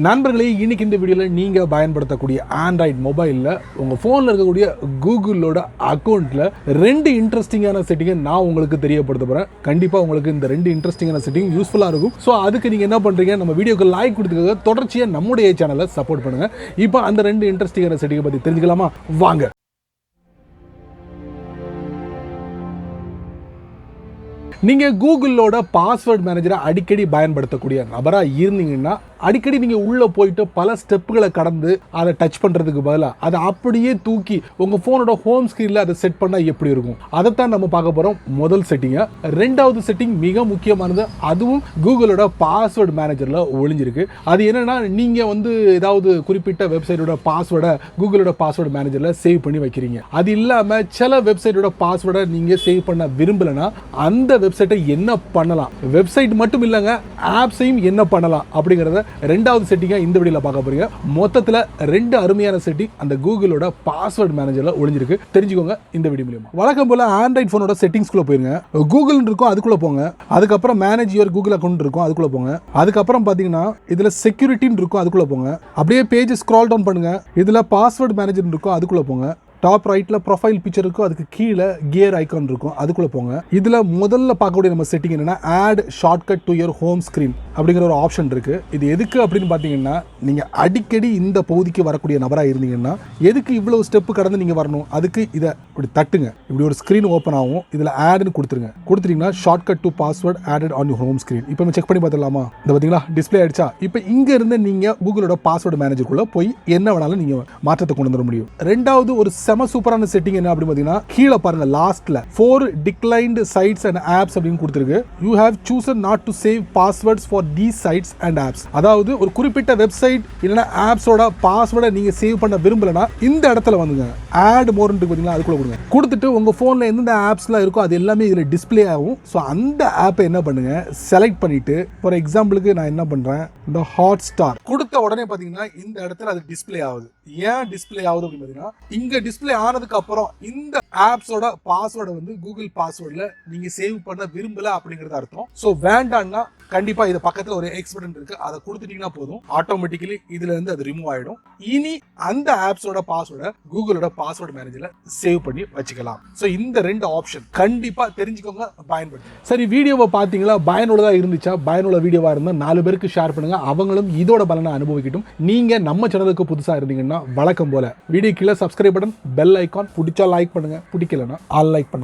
நண்பர்களே, இன்னைக்கு இந்த வீடியோவில் நீங்கள் பயன்படுத்தக்கூடிய ஆண்ட்ராய்டு மொபைலில் உங்கள் ஃபோனில் இருக்கக்கூடிய கூகுளோட அக்கௌண்ட்டில் 2 இன்ட்ரெஸ்டிங்கான செட்டிங்கை நான் உங்களுக்கு தெரியப்படுத்த போகிறேன். கண்டிப்பாக உங்களுக்கு இந்த 2 இன்ட்ரெஸ்டிங்கான செட்டிங் யூஸ்ஃபுல்லாக இருக்கும். ஸோ அதுக்கு நீங்கள் என்ன பண்ணுறீங்க, நம்ம வீடியோக்கு லைக் கொடுத்துக்க தொடர்ச்சியாக நம்முடைய சேனலை சப்போர்ட் பண்ணுங்கள். இப்போ அந்த 2 இன்ட்ரெஸ்டிங்கான செட்டிங்கை பற்றி தெரிஞ்சுக்கலாமா? வாங்க. நீங்கள் கூகுளோட பாஸ்வேர்ட் மேனேஜரை அடிக்கடி பயன்படுத்தக்கூடிய நபராக இருந்தீங்கன்னா, அடிக்கடி நீங்கள் உள்ளே போயிட்டு பல ஸ்டெப்புகளை கடந்து அதை டச் பண்ணுறதுக்கு பதிலாக அதை அப்படியே தூக்கி உங்கள் ஃபோனோட ஹோம் ஸ்க்ரீனில் அதை செட் பண்ணால் எப்படி இருக்கும், அதைத்தான் நம்ம பார்க்க போகிறோம். முதல் செட்டிங்கை. 2வது செட்டிங் மிக முக்கியமானது, அதுவும் கூகுளோட பாஸ்வேர்டு மேனேஜரில் ஒளிஞ்சிருக்கு. அது என்னென்னா, நீங்கள் ஏதாவது குறிப்பிட்ட வெப்சைட்டோட பாஸ்வேர்டை கூகுளோட பாஸ்வேர்டு மேனேஜரில் சேவ் பண்ணி வைக்கிறீங்க. அது இல்லாமல் சில வெப்சைட்டோட பாஸ்வேர்டை நீங்கள் சேவ் பண்ண விரும்பலைன்னா அந்த வெப்சைட்டை என்ன பண்ணலாம், வெப்சைட் மட்டும் இல்லைங்க, ஆப்ஸையும் என்ன பண்ணலாம் அப்படிங்கிறத 2வது செட்டிங்கா இந்த வீடியோல பார்க்க போறீங்க. மொத்தத்தில் 2 அருமையான செட்டிங் அந்த கூகுளோட பாஸ்வேர்ட் மேனேஜர்ல ஒளிஞ்சிருக்கு. தெரிஞ்சுக்கோங்க இந்த வீடியோ மூலமா. வழக்கம் போல ஆண்ட்ராய்டு போனோட செட்டிங்ஸ்குள்ள போயிருங்க. கூகுள் இருக்கும், அதுக்குள்ள போங்க. அதுக்கப்புறம் மேனேஜ் யுவர் கூகுள் அக்கௌண்ட் இருக்கும், அதுக்குள்ள போங்க. அதுக்கப்புறம் பாத்தீங்கன்னா இதுல செக்யூரிட்டின்னு இருக்கும், அதுக்குள்ள போங்க. அப்படியே பேஜ் ஸ்க்ரால் டவுன் பண்ணுங்க. இதுல பாஸ்வேர்ட் மேனேஜர் இருக்கும், அதுக்குள்ள போங்க. டாப் ரைட்ல ப்ரொஃபைல் பிக்சர் இருக்கும், அதுக்கு கீழே கியர் ஐகான் இருக்கும், அதுக்குள்ள போங்க. இதுல முதல்ல பார்க்கக்கூடிய நம்ம செட்டிங் என்னன்னா, add shortcut to your home screen அப்படிங்கிற ஒரு ஆப்ஷன் இருக்கு. இது எதுக்கு அப்படின்னு பாத்தீங்கன்னா, நீங்க அடிக்கடி இந்த பகுதிக்கு வரக்கூடிய நபராக இருந்தீங்கன்னா, எதுக்கு இவ்வளவு ஸ்டெப் கடந்து நீங்க வரணும், அதுக்கு இதை இப்படி தட்டுங்க. இப்படி ஒரு ஸ்கிரீன் ஓப்பன் ஆகும். இதுல ஆட்னு கொடுத்துருங்க. கொடுத்துட்டீங்கன்னா shortcut to password added on your home screen. இப்போ நம்ம செக் பண்ணி பார்த்துடலாமா? இந்த பாத்தீங்களா டிஸ்பிளே ஆயிடுச்சா? இப்போ இங்க இருந்து நீங்க கூகுளோட பாஸ்வேர்டு மேனேஜருக்குள்ள போய் என்ன வேணாலும் நீங்க மாற்றத்தை கொண்டு வர முடியும். 2வது ஒரு செம சூப்பரான செட்டிங் என்ன அப்படி பாத்தீங்கன்னா, கீழே பாருங்க, லாஸ்ட்ல 4 declined sites and apps அப்படின்னு கொடுத்திருக்கு. You have chosen not to save passwords for these sites and apps. அதாவது ஒரு குறிப்பிட்ட வெப்சைட் இல்லனா ஆப்ஸோட பாஸ்வேர்டை நீங்க சேவ் பண்ண விரும்பலனா இந்த இடத்துல வந்துங்க ஆட் மோர் இருக்கு பாத்தீங்களா, அதுக்குள்ள கொடுங்க. கொடுத்துட்டு உங்க போன்ல எந்தெந்த ஆப்ஸ்லாம் இருக்கோ அது எல்லாமே இதுல டிஸ்ப்ளே ஆகும். ஸோ அந்த ஆப்பை என்ன பண்ணுங்க, செலக்ட் பண்ணிட்டு, ஃபார் எக்ஸாம்பிளுக்கு நான் என்ன பண்றேன், இந்த ஹாட் ஸ்டார் கொடுத்த உடனே பாத்தீங்கன்னா இந்த இடத்துல அது டிஸ்ப்ளே ஆகுது. ஏன் டிஸ்ப்ளே ஆகுது அப்படின்னு பாத்தீங்கன்னா, இங்க டிஸ்ப்ளே ஆனதுக்கு அப்புறம் இந்த ஆப்ஸோட பாஸ்வேர்டை கூகுள் பாஸ்வேர்ட்ல நீங்க சேவ் பண்ண விரும்பல அப்படிங்கறது அர்த்தம். சோ வேண்டாம்னா கண்டிப்பா இது பக்கத்துல ஒரு எக்ஸ் பட்டன் இருக்கு, அதை கொடுத்துட்டீங்கன்னா போதும், ஆட்டோமேட்டிக்கலி இதுல இருந்து அது ரிமூவ் ஆயிடும். இனி அந்த ஆப்ஸோட பாஸ்வேர்டை கூகுளோட பாஸ்வேர்ட் மேனேஜர்ல சேவ் பண்ணி வச்சுக்கலாம். சோ இந்த 2 ஆப்ஷன் கண்டிப்பா தெரிஞ்சுக்கோங்க, பயன்படுத்துங்க. சரி, வீடியோவை பாத்தீங்களா? பயனுள்ளதா இருந்துச்சா? பயனுள்ள வீடியோவா இருந்தா 4 பேருக்கு ஷேர் பண்ணுங்க, அவங்களும் இதோட பலனை அனுபவிக்கட்டும். நீங்க நம்ம சேனலுக்கு புதுசா இருந்தீங்கன்னா வழக்கம் போல வீடியோ கீழே சப்ஸ்கிரைப் பட்டன், பெல் ஐகான், பிடிச்சா லைக் பண்ணுங்க, பிடிக்கலன்னா ஆல் லைக் பண்ணுங்க.